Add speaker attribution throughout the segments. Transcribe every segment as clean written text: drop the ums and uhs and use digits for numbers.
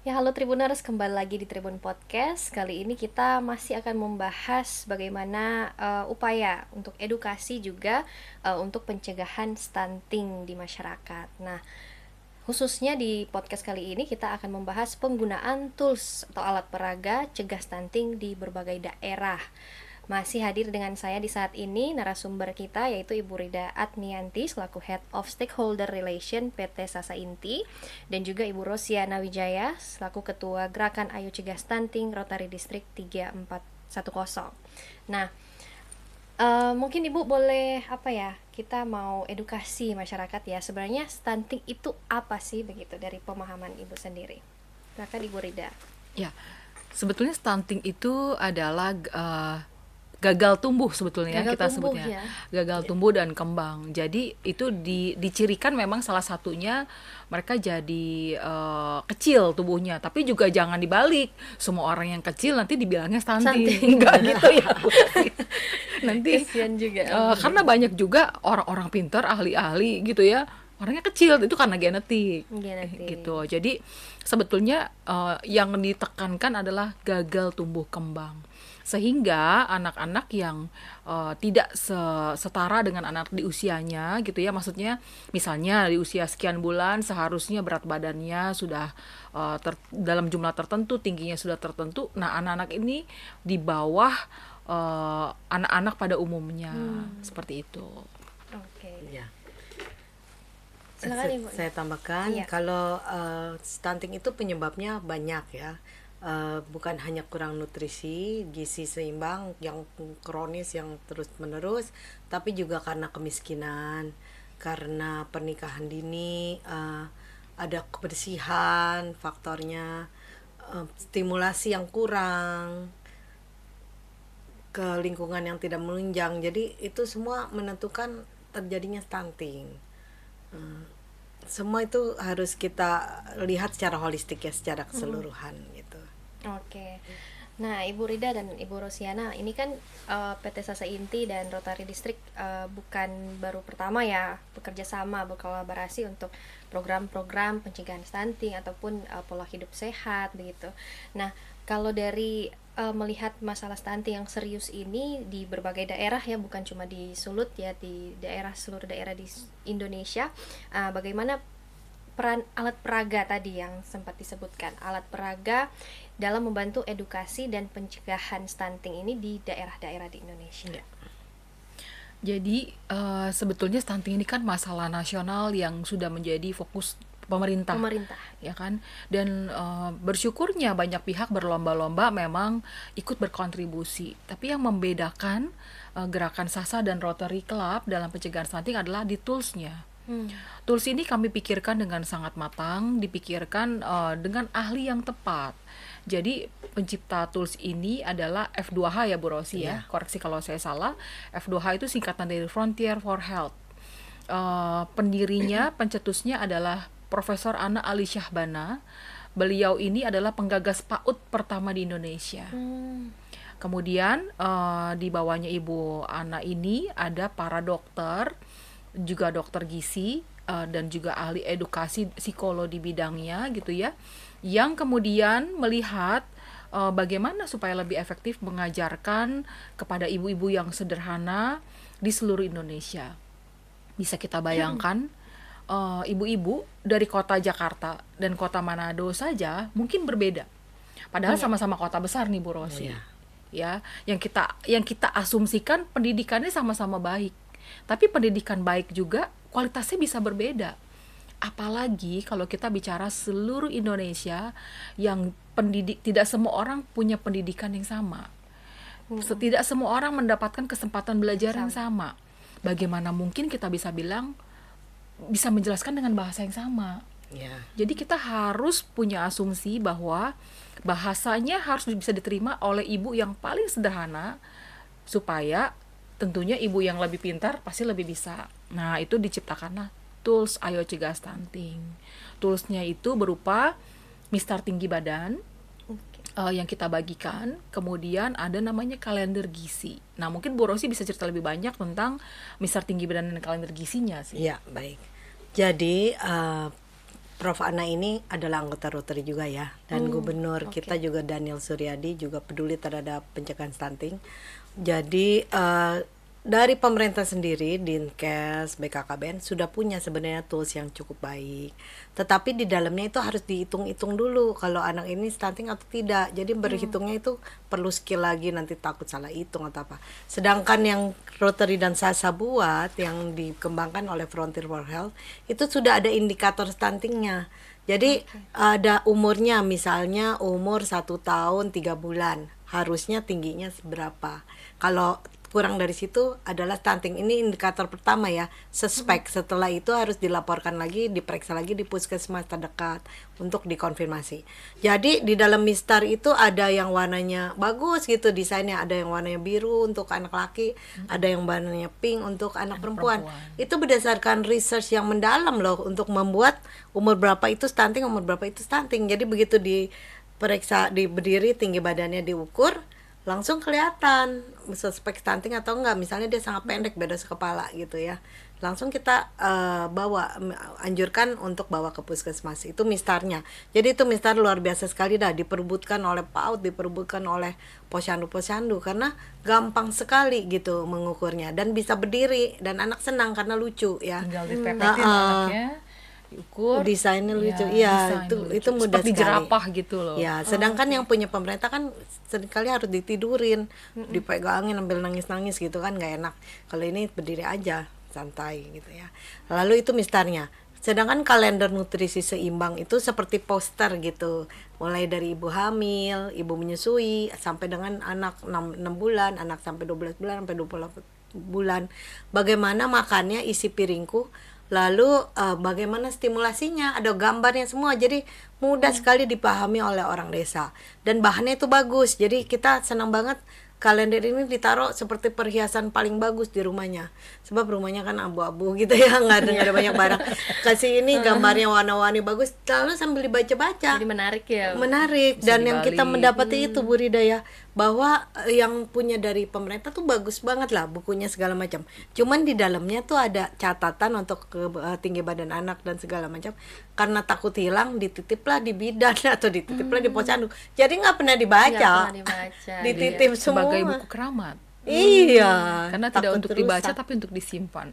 Speaker 1: Ya, halo Tribuners, kembali lagi di Tribun Podcast. Kali ini kita masih akan membahas bagaimana upaya untuk edukasi juga untuk pencegahan stunting di masyarakat. Nah, khususnya di podcast kali ini kita akan membahas penggunaan tools atau alat peraga cegah stunting di berbagai daerah. Masih hadir dengan saya di saat ini narasumber kita yaitu Ibu Rida Adnianti selaku Head of Stakeholder Relation PT Sasa Inti dan juga Ibu Rosiana Wijaya selaku Ketua Gerakan Ayo Cegah Stunting Rotary Distrik 3410. Nah, mungkin Ibu boleh kita mau edukasi masyarakat ya, sebenarnya stunting itu apa sih begitu dari pemahaman Ibu sendiri. Silakan Ibu Rida.
Speaker 2: Ya, sebetulnya stunting itu adalah gagal tumbuh sebetulnya
Speaker 1: Gagal
Speaker 2: kita
Speaker 1: tumbuh
Speaker 2: sebutnya.
Speaker 1: ya.
Speaker 2: Gagal tumbuh dan kembang. Jadi itu dicirikan memang salah satunya mereka jadi kecil tubuhnya, tapi juga jangan dibalik. Semua orang yang kecil nanti dibilangnya stunting. Enggak gitu ya. Nanti
Speaker 1: Kasian juga.
Speaker 2: karena banyak juga orang-orang pintar, ahli-ahli gitu ya. Orangnya kecil itu karena genetik.
Speaker 1: Genetik.
Speaker 2: Gitu. Jadi sebetulnya yang ditekankan adalah gagal tumbuh kembang. Sehingga anak-anak yang tidak setara dengan anak di usianya gitu ya, maksudnya misalnya di usia sekian bulan seharusnya berat badannya sudah dalam jumlah tertentu, tingginya sudah tertentu. Nah, anak-anak ini di bawah anak-anak pada umumnya seperti itu.
Speaker 1: Oke.
Speaker 3: Ya.
Speaker 1: Silakan Ibu.
Speaker 3: Saya tambahkan,
Speaker 1: Iya.
Speaker 3: kalau stunting itu penyebabnya banyak ya. Bukan hanya kurang nutrisi, gizi seimbang yang kronis yang terus-menerus, tapi juga karena kemiskinan, karena pernikahan dini, ada kebersihan faktornya, stimulasi yang kurang, ke lingkungan yang tidak menunjang. Jadi itu semua menentukan terjadinya stunting. Semua itu harus kita lihat secara holistik ya, secara keseluruhan gitu.
Speaker 1: Oke. Nah, Ibu Rida dan Ibu Rosiana, ini kan PT Sasa Inti dan Rotary Distrik bukan baru pertama ya bekerja sama, berkolaborasi untuk program-program pencegahan stunting ataupun pola hidup sehat begitu. Nah, kalau dari melihat masalah stunting yang serius ini di berbagai daerah ya, bukan cuma di Sulut ya, di seluruh daerah di Indonesia, bagaimana peran alat peraga tadi yang sempat disebutkan, alat peraga dalam membantu edukasi dan pencegahan stunting ini di daerah-daerah di Indonesia.
Speaker 3: Ya.
Speaker 2: Jadi sebetulnya stunting ini kan masalah nasional yang sudah menjadi fokus pemerintah. Ya kan, dan bersyukurnya banyak pihak berlomba-lomba memang ikut berkontribusi. Tapi yang membedakan gerakan Sasa dan Rotary Club dalam pencegahan stunting adalah di toolsnya. Tools ini kami pikirkan dengan sangat matang, dipikirkan dengan ahli yang tepat. Jadi pencipta tools ini adalah F2H ya Bu Rosi ya, koreksi kalau saya salah. F2H itu singkatan dari Frontier for Health. Pendirinya, pencetusnya adalah Profesor Ana Ali Syahbana. Beliau ini adalah penggagas PAUD pertama di Indonesia. Kemudian di bawahnya Ibu Ana ini ada para dokter, juga dokter gizi dan juga ahli edukasi psikolog di bidangnya gitu ya, yang kemudian melihat bagaimana supaya lebih efektif mengajarkan kepada ibu-ibu yang sederhana di seluruh Indonesia. Bisa kita bayangkan ibu-ibu dari kota Jakarta dan kota Manado saja mungkin berbeda. Padahal sama-sama kota besar nih Bu Rosi. Ya, yang kita asumsikan pendidikannya sama-sama baik. Tapi pendidikan baik juga kualitasnya bisa berbeda. Apalagi kalau kita bicara seluruh Indonesia yang tidak semua orang punya pendidikan yang sama. Tidak semua orang mendapatkan kesempatan belajar yang sama. Bagaimana mungkin kita bisa bilang bisa menjelaskan dengan bahasa yang sama? Jadi kita harus punya asumsi bahwa bahasanya harus bisa diterima oleh ibu yang paling sederhana, supaya tentunya ibu yang lebih pintar pasti lebih bisa. Nah, itu diciptakanlah tools Ayo Cegah Stunting. Toolsnya itu berupa mistar tinggi badan yang kita bagikan. Kemudian ada namanya kalender gizi. Nah, mungkin Bu Rosi bisa cerita lebih banyak tentang mistar tinggi badan dan kalender gizinya sih.
Speaker 3: Ya, baik. Jadi Prof. Ana ini adalah anggota Rotary juga ya, dan gubernur
Speaker 1: oke.
Speaker 3: kita juga Daniel Suryadi juga peduli terhadap pencegahan stunting. Jadi dari pemerintah sendiri, Dinkes, BKKBN sudah punya sebenarnya tools yang cukup baik. Tetapi di dalamnya itu harus dihitung-hitung dulu kalau anak ini stunting atau tidak. Jadi berhitungnya itu perlu skill lagi, nanti takut salah hitung atau apa. Sedangkan yang Rotary dan SASA buat yang dikembangkan oleh Frontier for Health itu sudah ada indikator stuntingnya. Jadi ada umurnya, misalnya umur 1 tahun 3 bulan harusnya tingginya seberapa. Kalau kurang dari situ adalah stunting. Ini indikator pertama ya, suspek. Setelah itu harus dilaporkan lagi, diperiksa lagi di puskesmas terdekat untuk dikonfirmasi. Jadi di dalam mistar itu ada yang warnanya bagus gitu desainnya, ada yang warnanya biru untuk anak laki, ada yang warnanya pink untuk anak perempuan. Itu berdasarkan research yang mendalam loh untuk membuat umur berapa itu stunting, umur berapa itu stunting. Jadi begitu diperiksa, berdiri, tinggi badannya diukur, langsung kelihatan suspek stunting atau enggak. Misalnya dia sangat pendek, beda sekepala gitu ya, langsung kita anjurkan untuk bawa ke puskesmas. Itu mistarnya. Jadi itu mistar luar biasa sekali dah, diperebutkan oleh PAUD, diperebutkan oleh posyandu karena gampang sekali gitu mengukurnya dan bisa berdiri dan anak senang karena lucu ya.
Speaker 2: Tinggal dipepetin anaknya, diukur,
Speaker 3: desainnya lucu.
Speaker 2: desain
Speaker 3: Iya, itu mudah
Speaker 2: seperti
Speaker 3: sekali.
Speaker 2: jerapah gitu loh.
Speaker 3: Ya, sedangkan yang punya pemerintah kan seringkali harus ditidurin, dipegangin sambil nangis-nangis gitu kan nggak enak. Kalau ini berdiri aja, santai gitu ya. Lalu itu mistarnya. Sedangkan kalender nutrisi seimbang itu seperti poster gitu. Mulai dari ibu hamil, ibu menyusui, sampai dengan anak 6 bulan, anak sampai 12 bulan, sampai 28 bulan. Bagaimana makannya, isi piringku, lalu bagaimana stimulasinya, ada gambarnya semua. Jadi mudah sekali dipahami oleh orang desa. Dan bahannya itu bagus. Jadi kita senang banget kalender ini ditaruh seperti perhiasan paling bagus di rumahnya. Sebab rumahnya kan abu-abu gitu ya, nggak ada banyak barang. Kasih ini gambarnya warna-warni bagus, lalu sambil dibaca-baca.
Speaker 1: Jadi menarik ya.
Speaker 3: Menarik.
Speaker 2: Bisa
Speaker 3: Dan yang kita
Speaker 2: dibalik.
Speaker 3: mendapati itu Bu Rida ya, bahwa yang punya dari pemerintah tuh bagus banget lah bukunya segala macam. Cuman di dalamnya tuh ada catatan untuk tinggi badan anak dan segala macam. Karena takut hilang, dititiplah di bidan atau dititiplah di posyandu. Jadi nggak pernah dibaca.
Speaker 1: Nggak pernah dibaca.
Speaker 3: Dititip semua.
Speaker 2: Sebagai buku keramat.
Speaker 3: Iya.
Speaker 2: Karena tidak
Speaker 3: takut
Speaker 2: untuk dibaca
Speaker 3: rusak.
Speaker 2: tapi untuk disimpan.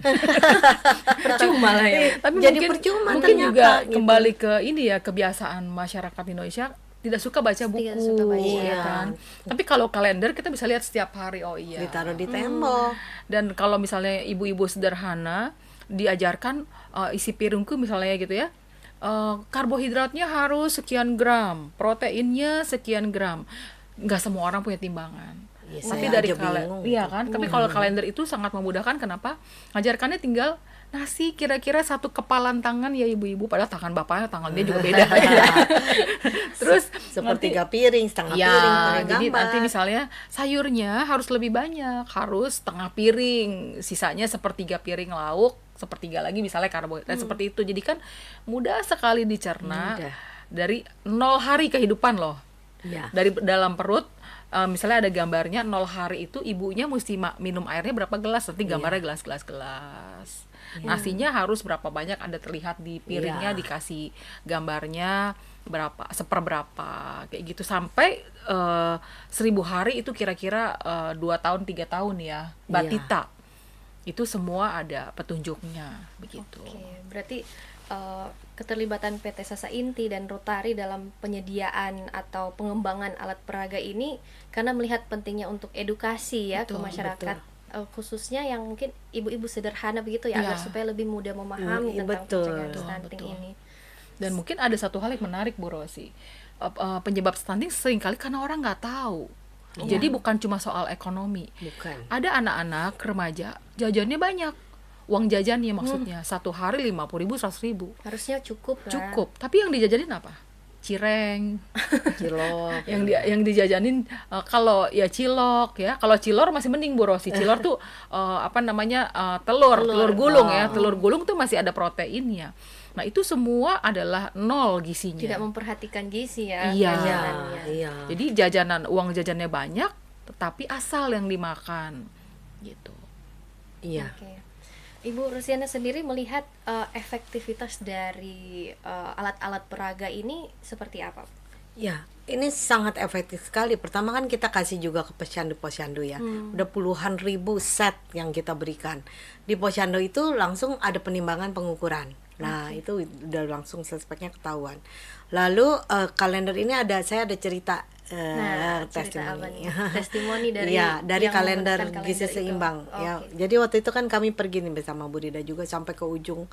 Speaker 1: Percuma lah ya.
Speaker 2: Tapi
Speaker 3: Jadi
Speaker 2: mungkin,
Speaker 3: percuma
Speaker 2: mungkin
Speaker 3: ternyata,
Speaker 2: juga
Speaker 3: gitu.
Speaker 2: kembali ke ini ya, kebiasaan masyarakat Indonesia tidak suka baca buku,
Speaker 1: Tidak suka baca.
Speaker 2: ya
Speaker 3: Iya.
Speaker 2: kan. Tapi kalau kalender kita bisa lihat setiap hari, oh iya.
Speaker 3: Ditaruh di tembok.
Speaker 2: Dan kalau misalnya ibu-ibu sederhana diajarkan isi piringku misalnya gitu ya, karbohidratnya harus sekian gram, proteinnya sekian gram. Nggak semua orang punya timbangan.
Speaker 3: Iya,
Speaker 2: Tapi
Speaker 3: saya
Speaker 2: dari
Speaker 3: aja bingung
Speaker 2: iya
Speaker 3: gitu.
Speaker 2: kan. Tapi kalau kalender itu sangat memudahkan. Kenapa? Ngajarkannya tinggal nasi kira-kira 1 kepalan tangan ya ibu-ibu, padahal tangan bapaknya tangannya juga beda. Terus
Speaker 3: Sepertiga piring, setengah
Speaker 2: ya,
Speaker 3: piring, pakai
Speaker 2: jadi
Speaker 3: gambar.
Speaker 2: nanti misalnya sayurnya harus lebih banyak, harus setengah piring, sisanya sepertiga piring lauk, sepertiga lagi misalnya karbohidrat, seperti itu. Jadi kan mudah sekali dicerna
Speaker 3: Mudah.
Speaker 2: dari 0 hari kehidupan loh.
Speaker 3: Iya.
Speaker 2: Dari dalam perut, misalnya ada gambarnya 0 hari itu ibunya mesti minum airnya berapa gelas, nanti gambarnya gelas. Nasinya harus berapa banyak, ada terlihat di piringnya,
Speaker 3: Iya.
Speaker 2: dikasih gambarnya berapa, seperberapa, kayak gitu sampai 1000 hari itu kira-kira 2 tahun 3 tahun ya, batita. Itu semua ada petunjuknya begitu.
Speaker 1: Oke, berarti keterlibatan PT Sasa Inti dan Rotary dalam penyediaan atau pengembangan alat peraga ini karena melihat pentingnya untuk edukasi ya ke
Speaker 2: Betul,
Speaker 1: masyarakat, khususnya yang mungkin ibu-ibu sederhana begitu ya,
Speaker 2: Ya.
Speaker 1: agar supaya lebih mudah memahami tentang
Speaker 3: betul.
Speaker 1: pencegahan stunting
Speaker 2: Betul.
Speaker 1: ini.
Speaker 2: Dan mungkin ada satu hal yang menarik Bu Rosi, penyebab stunting seringkali karena orang nggak tahu. Jadi bukan cuma soal ekonomi.
Speaker 3: Bukan.
Speaker 2: Ada anak-anak remaja jajannya banyak, uang jajannya maksudnya 1 hari 50.000 100.000
Speaker 1: Harusnya cukup lah.
Speaker 2: cukup. Tapi yang dijajanin apa? Cireng.
Speaker 3: Cilok.
Speaker 2: yang dijajanin kalau ya cilok ya. Kalau cilor masih mending Bu Rosi. Cilor tuh telur gulung ya. Telur gulung tuh masih ada proteinnya. Nah, itu semua adalah 0 gizinya.
Speaker 1: Tidak memperhatikan gizi ya.
Speaker 2: Iya.
Speaker 1: jajanannya.
Speaker 3: Iya.
Speaker 2: Jadi uang jajannya banyak, tetapi asal yang dimakan gitu.
Speaker 3: Iya.
Speaker 1: Oke. Ibu Rusiana sendiri melihat efektivitas dari alat-alat peraga ini seperti apa?
Speaker 3: Ya, ini sangat efektif sekali. Pertama kan kita kasih juga ke posyandu-posyandu ya. Udah puluhan ribu set yang kita berikan. Di posyandu itu langsung ada penimbangan pengukuran. Nah, itu udah langsung speknya ketahuan. Lalu kalender ini saya ada cerita
Speaker 1: cerita apa
Speaker 3: testimoni.
Speaker 1: nih? Testimoni dari
Speaker 3: Ya, dari
Speaker 1: yang
Speaker 3: kalender
Speaker 1: membentukkan
Speaker 3: gizi
Speaker 1: kalender itu.
Speaker 3: seimbang. Ya,
Speaker 1: Oke.
Speaker 3: jadi waktu itu kan kami pergi nih bersama Bu Rida juga sampai ke ujung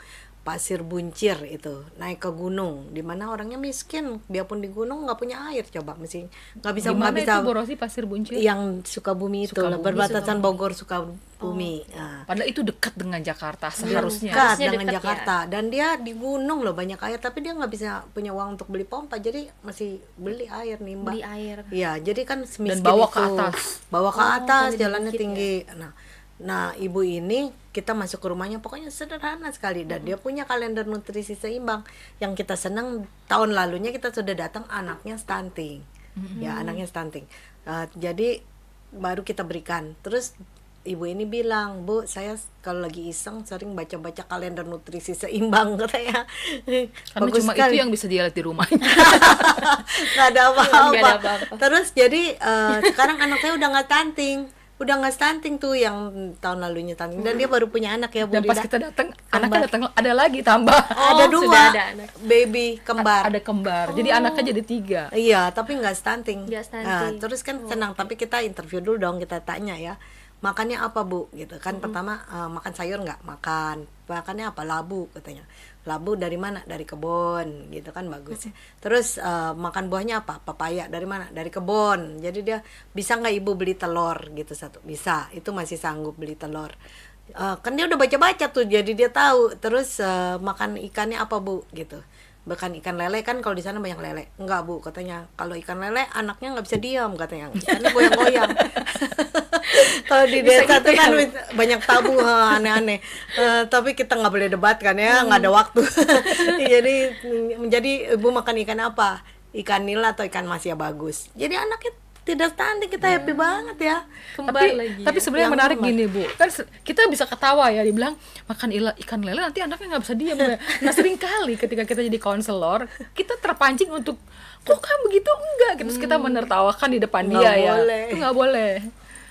Speaker 3: Pasir Buncir itu, naik ke gunung, di mana orangnya miskin, biarpun di gunung nggak punya air, coba mesti nggak bisa
Speaker 2: Di
Speaker 3: nggak
Speaker 2: mana
Speaker 3: bisa.
Speaker 2: itu Bu Rosi, Pasir Buncir?
Speaker 3: Yang Sukabumi itu lah,
Speaker 2: Sukabumi.
Speaker 3: berbatasan Bogor Sukabumi. Nah,
Speaker 2: Padahal itu dekat dengan Jakarta seharusnya.
Speaker 3: dekat
Speaker 1: Harusnya
Speaker 3: dengan
Speaker 1: dekat
Speaker 3: Jakarta, dan dia di gunung loh, banyak air, tapi dia nggak bisa punya uang untuk beli pompa, jadi masih beli air nih Mbak.
Speaker 1: Beli air.
Speaker 3: Iya, jadi kan semiskin
Speaker 2: bawa ke
Speaker 3: itu.
Speaker 2: atas.
Speaker 3: Bawa ke atas,
Speaker 1: sampai di
Speaker 3: jalannya
Speaker 1: bukit
Speaker 3: tinggi. Nah, ibu ini kita masuk ke rumahnya, pokoknya sederhana sekali, dan dia punya kalender nutrisi seimbang. Yang kita senang, tahun lalunya kita sudah datang, anaknya stunting. Ya, anaknya stunting. Jadi baru kita berikan. Terus ibu ini bilang, Bu, saya kalau lagi iseng sering baca-baca kalender nutrisi seimbang, katanya.
Speaker 2: Karena
Speaker 3: Bagus
Speaker 2: cuma
Speaker 3: sekali.
Speaker 2: itu yang bisa dia lihat di rumahnya.
Speaker 3: Nggak ada apa-apa.
Speaker 1: Nggak ada apa-apa.
Speaker 3: Terus jadi sekarang anak saya udah nggak stunting tuh yang tahun lalunya stunting, dan dia baru punya anak ya Bu
Speaker 2: Dan pas
Speaker 3: Rida.
Speaker 2: kita datang, anaknya datang ada lagi tambah.
Speaker 3: Ada dua
Speaker 1: sudah ada anak.
Speaker 3: baby kembar.
Speaker 2: Ada kembar. Jadi anaknya jadi 3.
Speaker 3: Iya, tapi nggak stunting.
Speaker 1: Nggak stunting.
Speaker 3: Nah, terus kan senang, tapi kita interview dulu dong, kita tanya ya, makannya apa Bu, gitu kan. Pertama, makan sayur nggak? Makannya apa? Labu, katanya. Labu dari mana? Dari kebun, gitu kan, bagus ya. Terus makan buahnya apa? Papaya. Dari mana? Dari kebun. Jadi dia, bisa nggak Ibu beli telur gitu satu? Bisa, itu masih sanggup beli telur. Kan dia udah baca-baca tuh, jadi dia tahu. Terus makan ikannya apa Bu, gitu. Bahkan ikan lele, kan kalau di sana banyak lele. Enggak Bu, katanya kalau ikan lele anaknya nggak bisa diam, katanya, ikannya goyang-goyang. Kalau di
Speaker 1: Bisa
Speaker 3: desa
Speaker 1: gitu
Speaker 3: tuh kan
Speaker 1: ya, Bu?
Speaker 3: banyak tabu, aneh-aneh. Tapi kita nggak boleh debat kan ya, nggak ada waktu. Jadi menjadi ibu makan ikan apa? Ikan nila atau ikan mas ya bagus. Jadi anaknya tidak stunting, kita happy banget ya.
Speaker 1: Kembar lagi.
Speaker 2: Tapi sebenarnya
Speaker 3: Yang
Speaker 2: menarik
Speaker 3: kembar.
Speaker 2: gini Bu, kan kita bisa ketawa ya, dibilang makan ikan lele nanti anaknya nggak bisa diam ya. Nah, sering kali ketika kita jadi konselor, kita terpancing untuk kok kan begitu, enggak, terus kita menertawakan di depan
Speaker 3: Nggak
Speaker 2: dia ya,
Speaker 3: boleh.
Speaker 2: itu nggak boleh.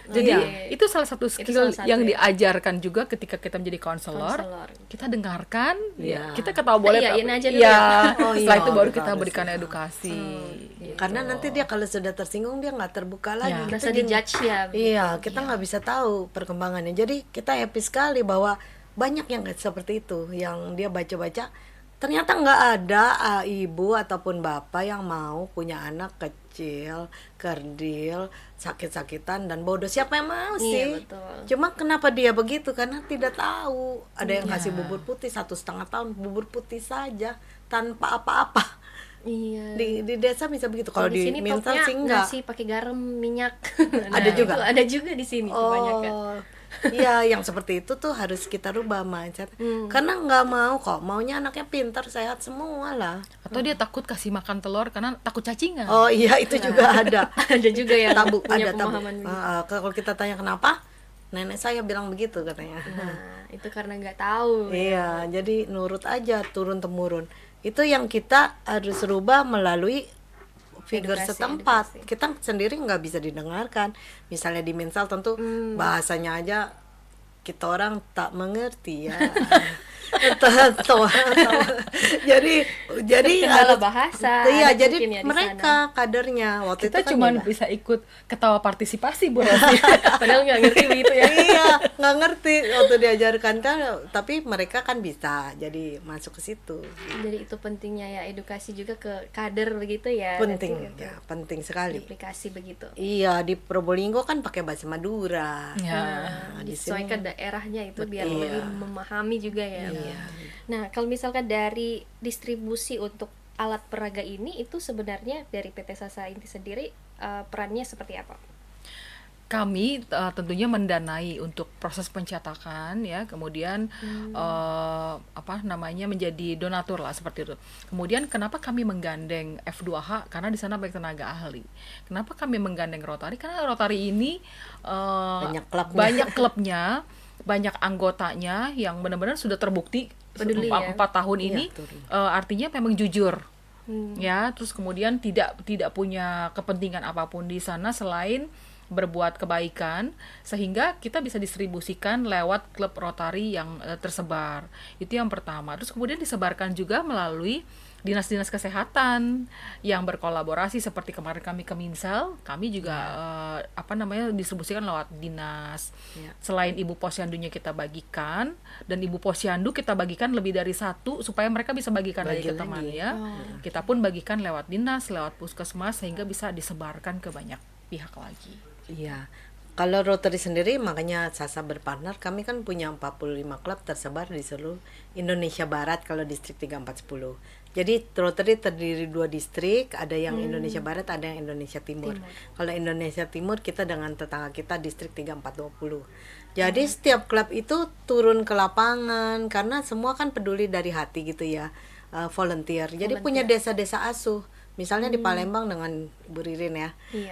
Speaker 2: Jadi
Speaker 3: Iya.
Speaker 2: itu salah satu skill
Speaker 1: salah satu
Speaker 2: yang
Speaker 1: ya.
Speaker 2: diajarkan juga ketika kita menjadi konselor.
Speaker 1: Konselor.
Speaker 2: Kita dengarkan,
Speaker 3: Iya.
Speaker 2: ya, kita ketawa boleh,
Speaker 1: iyain aja dulu
Speaker 2: ya.
Speaker 1: ya.
Speaker 3: Oh,
Speaker 2: Setelah
Speaker 3: iya,
Speaker 2: itu baru
Speaker 3: kita
Speaker 2: kita
Speaker 3: harus,
Speaker 2: berikan
Speaker 3: ya.
Speaker 2: edukasi.
Speaker 3: Karena nanti dia kalau sudah tersinggung, dia nggak terbuka lagi.
Speaker 2: Ya.
Speaker 3: Kita
Speaker 1: Merasa
Speaker 3: jadi-
Speaker 1: dijudge ya.
Speaker 3: Iya, kita nggak bisa tahu perkembangannya. Jadi kita happy sekali bahwa banyak yang seperti itu, yang dia baca-baca. Ternyata nggak ada ibu ataupun bapak yang mau punya anak kecil, kerdil, sakit-sakitan dan bodoh. Siapa yang mau
Speaker 1: Iya,
Speaker 3: sih?
Speaker 1: betul.
Speaker 3: Cuma kenapa dia begitu? Karena tidak tahu. Ada yang kasih bubur putih 1,5 tahun, bubur putih saja tanpa apa-apa.
Speaker 1: Iya.
Speaker 3: Di desa bisa begitu. Kalau di
Speaker 1: sini
Speaker 3: Minsan
Speaker 1: popnya
Speaker 3: sih enggak.
Speaker 1: nasi pakai garam, minyak.
Speaker 3: Ada juga?
Speaker 1: itu ada juga di sini kebanyakan.
Speaker 3: Oh, iya, yang seperti itu tuh harus kita rubah mindset. Karena nggak mau kok, maunya anaknya pintar, sehat semua lah.
Speaker 2: Atau dia takut kasih makan telur karena takut cacingan.
Speaker 3: Oh iya, itu juga ada.
Speaker 1: Ada juga yang
Speaker 3: Tabu,
Speaker 1: punya
Speaker 3: ada tabu.
Speaker 1: pemahaman begitu.
Speaker 3: Kalau kita tanya kenapa, nenek saya bilang begitu katanya.
Speaker 1: Nah, itu karena nggak tahu.
Speaker 3: Iya, jadi nurut aja, turun temurun. Itu yang kita harus rubah melalui figur
Speaker 1: Edukasi,
Speaker 3: setempat.
Speaker 1: edukasi.
Speaker 3: Kita sendiri nggak bisa didengarkan. Misalnya di Minsal tentu bahasanya aja kita orang tak mengerti ya. jadi
Speaker 1: Kendala
Speaker 3: harus-
Speaker 1: bahasa.
Speaker 3: Iya,
Speaker 1: ada
Speaker 3: jadi
Speaker 1: mungkin ya di
Speaker 3: mereka kadernya waktu
Speaker 2: Kita
Speaker 3: itu kan
Speaker 2: cuma
Speaker 3: beda.
Speaker 2: bisa ikut ketawa partisipasi Bu Rosi.
Speaker 1: Padahal nggak ngerti begitu ya.
Speaker 3: Iya, nggak ngerti waktu diajarkan kan, tapi mereka kan bisa jadi masuk ke situ.
Speaker 1: Jadi itu pentingnya ya, edukasi juga ke kader begitu ya.
Speaker 3: Penting
Speaker 1: nanti
Speaker 3: ya, penting sekali.
Speaker 1: aplikasi begitu.
Speaker 3: Iya, di Probolinggo kan pakai bahasa Madura.
Speaker 2: Ya.
Speaker 3: Nah, di sini
Speaker 1: Disesuaikan daerahnya itu biar
Speaker 3: Iya.
Speaker 1: lebih memahami juga ya. Nah, kalau misalkan dari distribusi untuk alat peraga ini, itu sebenarnya dari PT Sasa Inti sendiri perannya seperti apa?
Speaker 2: Kami tentunya mendanai untuk proses pencetakan ya, kemudian menjadi donatur lah seperti itu. Kemudian kenapa kami menggandeng F2H? Karena di sana banyak tenaga ahli. Kenapa kami menggandeng Rotary? Karena Rotary ini
Speaker 3: Banyak klubnya.
Speaker 2: banyak klubnya banyak anggotanya yang benar-benar sudah terbukti
Speaker 1: Peduli ya.
Speaker 2: 4 tahun ini,
Speaker 3: turun.
Speaker 2: artinya memang jujur. Ya, terus kemudian tidak punya kepentingan apapun di sana selain berbuat kebaikan, sehingga kita bisa distribusikan lewat klub Rotary yang tersebar. Itu yang pertama. Terus kemudian disebarkan juga melalui dinas-dinas kesehatan yang berkolaborasi, seperti kemarin kami ke Minsel, kami juga distribusikan lewat dinas. Selain Ibu Posyandunya kita bagikan, dan Ibu Posyandu kita bagikan lebih dari satu supaya mereka bisa bagikan lagi ke teman ya. Kita pun bagikan lewat dinas, lewat puskesmas, sehingga bisa disebarkan ke banyak pihak lagi.
Speaker 3: Iya. Kalau Rotary sendiri, makanya Sasa berpartner, kami kan punya 45 klub tersebar di seluruh Indonesia Barat kalau distrik 3410. Jadi Rotary terdiri 2 distrik, ada yang Indonesia Barat, ada yang Indonesia Timur. Kalau Indonesia Timur kita dengan tetangga kita distrik 3420. Jadi setiap klub itu turun ke lapangan karena semua kan peduli dari hati gitu ya, volunteer. Jadi punya desa-desa asuh. Misalnya di Palembang dengan Ibu Ririn ya.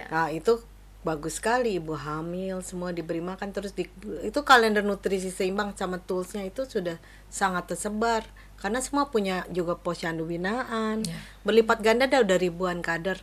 Speaker 3: Nah, itu bagus sekali, ibu hamil semua diberi makan, terus itu kalender nutrisi seimbang sama toolsnya itu sudah sangat tersebar karena semua punya juga posyandu binaan. Berlipat ganda udah ribuan kader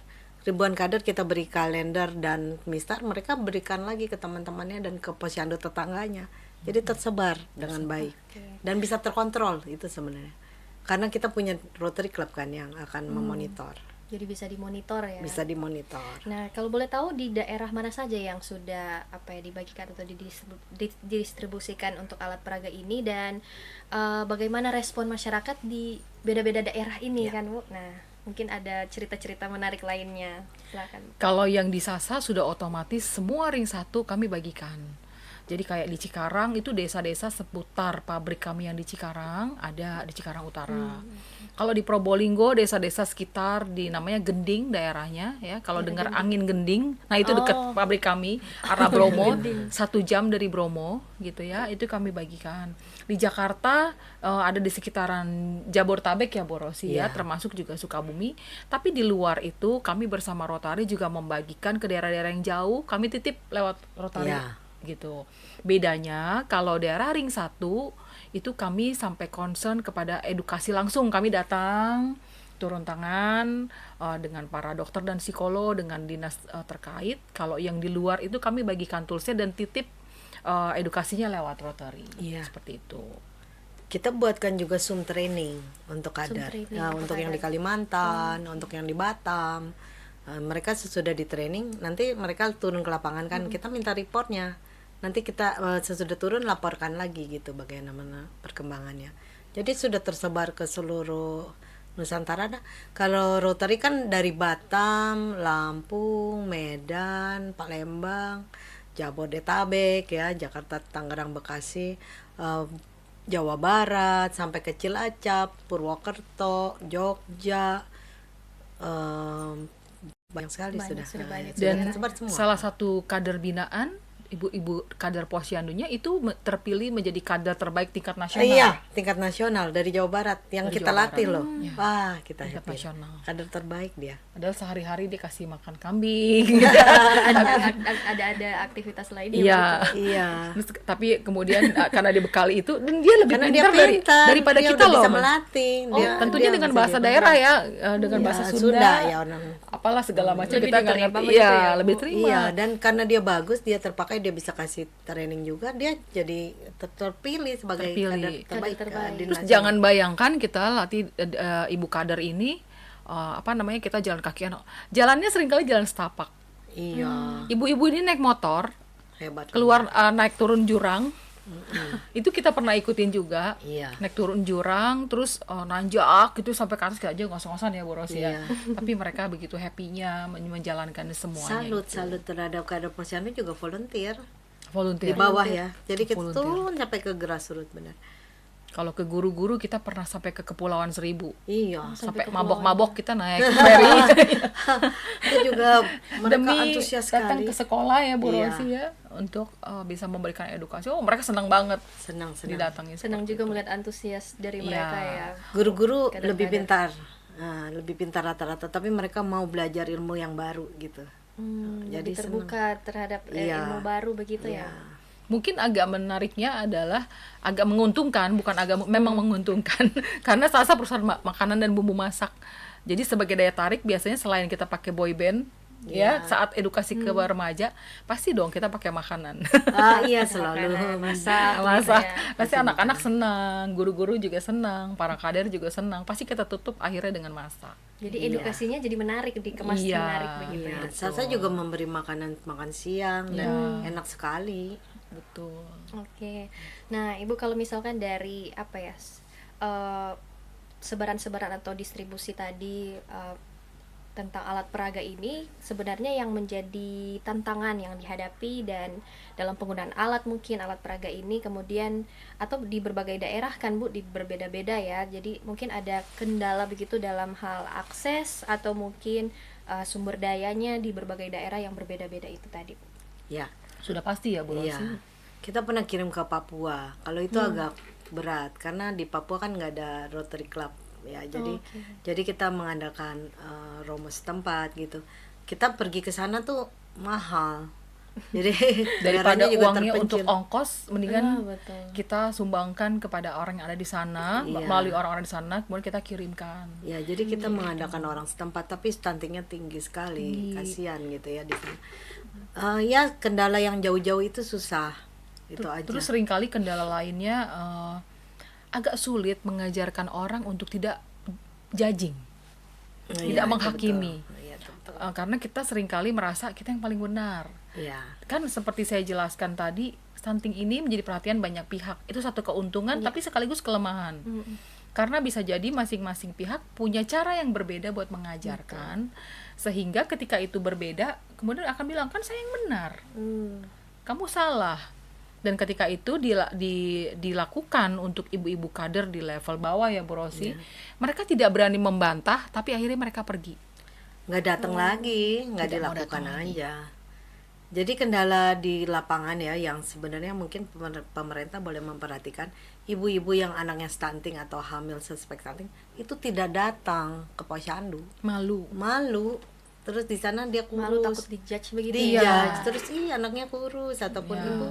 Speaker 3: kita beri kalender dan mistar, mereka berikan lagi ke teman-temannya dan ke posyandu tetangganya, jadi tersebar dengan baik dan bisa terkontrol. Itu sebenarnya karena kita punya Rotary Club kan yang akan memonitor.
Speaker 1: Jadi bisa dimonitor ya.
Speaker 3: Bisa dimonitor.
Speaker 1: Nah, kalau boleh tahu di daerah mana saja yang sudah dibagikan atau didistribusikan untuk alat peraga ini, dan bagaimana respon masyarakat di beda-beda daerah ini kan, Bu? Nah, mungkin ada cerita-cerita menarik lainnya. Silakan.
Speaker 2: Kalau yang di Sasa sudah otomatis semua ring 1 kami bagikan. Jadi kayak di Cikarang itu desa-desa seputar pabrik kami yang di Cikarang, ada di Cikarang Utara. Kalau di Probolinggo desa-desa sekitar di namanya Gending daerahnya ya. Kalau dengar angin Gending, nah itu dekat pabrik kami, arah Bromo, 1 jam dari Bromo gitu ya. Itu kami bagikan. Di Jakarta ada di sekitaran Jabodetabek ya Bu Rosi ya, termasuk juga Sukabumi. Tapi di luar itu kami bersama Rotary juga membagikan ke daerah-daerah yang jauh, kami titip lewat Rotary. Gitu. Bedanya kalau daerah ring 1 itu kami sampai concern kepada edukasi langsung, kami datang turun tangan dengan para dokter dan psikolog, dengan dinas terkait. Kalau yang di luar itu kami bagikan toolsnya dan titip edukasinya lewat Rotary. Seperti itu.
Speaker 3: Kita buatkan juga Zoom training untuk kader. Nah, untuk yang di Kalimantan, untuk yang di Batam, mereka sesudah di training, nanti mereka turun ke lapangan kan, kita minta reportnya. Nanti kita sesudah turun laporkan lagi gitu bagaimana perkembangannya. Jadi sudah tersebar ke seluruh Nusantara. Kalau Rotary kan dari Batam, Lampung, Medan, Palembang, Jabodetabek ya, Jakarta, Tangerang, Bekasi, Jawa Barat sampai ke Cilacap, Purwokerto, Jogja, banyak sekali sudah.
Speaker 2: Dan salah satu kader binaan, ibu-ibu kader posyandunya itu terpilih menjadi kader terbaik tingkat nasional.
Speaker 3: Iya, tingkat nasional dari Jawa Barat yang
Speaker 2: dari
Speaker 3: kita
Speaker 2: Jawa
Speaker 3: latih
Speaker 2: Barat.
Speaker 3: loh. Wah, kita
Speaker 2: tingkat
Speaker 3: happy.
Speaker 2: nasional.
Speaker 3: Kader terbaik dia.
Speaker 2: Padahal sehari-hari dia kasih makan kambing.
Speaker 1: ada aktivitas lain
Speaker 3: Iya.
Speaker 2: Terus, tapi kemudian karena dibekali itu, dan dia lebih
Speaker 3: Karena
Speaker 2: pintar
Speaker 3: dia pintar,
Speaker 2: daripada
Speaker 3: dia
Speaker 2: kita
Speaker 3: udah
Speaker 2: loh.
Speaker 3: bisa melatih.
Speaker 2: Tentunya dengan bahasa daerah ya, dengan bahasa Sunda
Speaker 3: ya,
Speaker 2: apalah segala macam
Speaker 1: lebih
Speaker 2: kita nggak
Speaker 1: diterima
Speaker 2: ngerti.
Speaker 1: begitu
Speaker 2: Iya,
Speaker 1: ya,
Speaker 2: lebih
Speaker 1: Bu?
Speaker 2: terima.
Speaker 3: Iya, dan karena dia bagus, dia terpakai, dia bisa kasih training juga, dia jadi terpilih sebagai kader terbaik. Di
Speaker 2: Terus
Speaker 3: nasional.
Speaker 2: jangan bayangkan kita latih ibu kader ini kita jalan kaki, jalannya seringkali jalan setapak.
Speaker 3: Iya.
Speaker 2: Ibu-ibu ini naik motor,
Speaker 3: Hebat.
Speaker 2: keluar naik turun jurang. Itu kita pernah ikutin juga.
Speaker 3: Iya.
Speaker 2: Naik turun jurang, terus nanjak gitu sampai ke atas, kayak aja ngos-ngosan ya Bu Rosi ya. Tapi mereka begitu happy-nya menjalankan semuanya.
Speaker 3: Salut terhadap kader posyandu juga volunteer
Speaker 2: Volunteer.
Speaker 3: di bawah ya. Jadi kita
Speaker 2: Volunteer.
Speaker 3: turun sampai ke grassroots benar.
Speaker 2: Kalau ke guru-guru kita pernah sampai ke Kepulauan Seribu.
Speaker 3: Iya.
Speaker 2: Sampai mabok-mabok kita naik ferry.
Speaker 3: Itu juga mereka
Speaker 2: Demi
Speaker 3: antusias
Speaker 2: datang
Speaker 3: sekali.
Speaker 2: ke sekolah ya Bu
Speaker 3: Iya.
Speaker 2: Rosi ya, untuk bisa memberikan edukasi. Oh, mereka senang banget
Speaker 3: Senang.
Speaker 2: didatangi.
Speaker 1: Senang
Speaker 2: seperti
Speaker 1: juga
Speaker 2: itu.
Speaker 1: melihat antusias dari
Speaker 2: Iya.
Speaker 1: mereka ya.
Speaker 3: Guru-guru
Speaker 1: Kader-kader.
Speaker 3: lebih pintar rata-rata, tapi mereka mau belajar ilmu yang baru gitu.
Speaker 1: Jadi
Speaker 3: Jadi
Speaker 1: terbuka terhadap
Speaker 3: Iya.
Speaker 1: ilmu baru begitu
Speaker 3: Iya.
Speaker 1: ya.
Speaker 2: Mungkin agak menariknya adalah agak menguntungkan, bukan agak memang menguntungkan karena Sasa perusahaan makanan dan bumbu masak. Jadi sebagai daya tarik biasanya selain kita pakai boy band ya saat edukasi ke remaja pasti dong kita pakai makanan.
Speaker 3: Iya selalu
Speaker 1: masak
Speaker 2: Pasti anak-anak senang, guru-guru juga senang, para kader juga senang. Pasti kita tutup akhirnya dengan masak.
Speaker 1: Jadi edukasinya jadi menarik, dikemas menarik begitu.
Speaker 3: Iya. Sasa juga memberi makan siang dan enak sekali.
Speaker 2: Betul.
Speaker 1: Oke. Nah, Ibu kalau misalkan dari apa ya? Sebaran-sebaran atau distribusi tadi tentang alat peraga ini, sebenarnya yang menjadi tantangan yang dihadapi dan dalam penggunaan alat, mungkin alat peraga ini kemudian atau di berbagai daerah kan Bu, di berbeda-beda ya, jadi mungkin ada kendala begitu dalam hal akses atau mungkin sumber dayanya di berbagai daerah yang berbeda-beda itu tadi Bu.
Speaker 3: Ya,
Speaker 2: Sudah pasti ya Bu Rosi.
Speaker 3: iya. Kita pernah kirim ke Papua. Kalau itu agak berat karena di Papua kan nggak ada Rotary Club ya. Jadi kita mengandalkan romo setempat gitu. Kita pergi ke sana tuh mahal. Jadi
Speaker 2: Daripada
Speaker 3: daerahnya juga
Speaker 2: uangnya
Speaker 3: terpencil.
Speaker 2: untuk ongkos, mendingan
Speaker 1: betul.
Speaker 2: kita sumbangkan kepada orang yang ada di sana, melalui orang-orang di sana, kemudian kita kirimkan.
Speaker 3: Ya, jadi kita mengandalkan orang setempat, tapi stuntingnya tinggi sekali, kasihan gitu ya di sana. Ya kendala yang jauh-jauh itu susah, itu aja.
Speaker 2: Terus seringkali kendala lainnya agak sulit mengajarkan orang untuk tidak judging, tidak menghakimi.
Speaker 3: Iya, betul.
Speaker 2: Karena kita seringkali merasa kita yang paling benar.
Speaker 3: Iya.
Speaker 2: Kan seperti saya jelaskan tadi, stunting ini menjadi perhatian banyak pihak. Itu satu keuntungan tapi sekaligus kelemahan. Karena bisa jadi masing-masing pihak punya cara yang berbeda buat mengajarkan. Sehingga ketika itu berbeda, kemudian akan bilang, kan saya yang benar, kamu salah. Dan ketika itu dilakukan untuk ibu-ibu kader di level bawah ya Bu Rosi, mereka tidak berani membantah, tapi akhirnya mereka pergi.
Speaker 3: Nggak datang lagi, nggak
Speaker 2: Tidak mau
Speaker 3: dilakukan
Speaker 2: datang lagi.
Speaker 3: aja. Jadi kendala di lapangan ya, yang sebenarnya mungkin pemerintah boleh memperhatikan, ibu-ibu yang anaknya stunting atau hamil suspek stunting itu tidak datang ke posyandu, malu. Terus di sana dia kurus,
Speaker 1: Malu takut dijudge begitu
Speaker 3: dia terus anaknya kurus ataupun ibu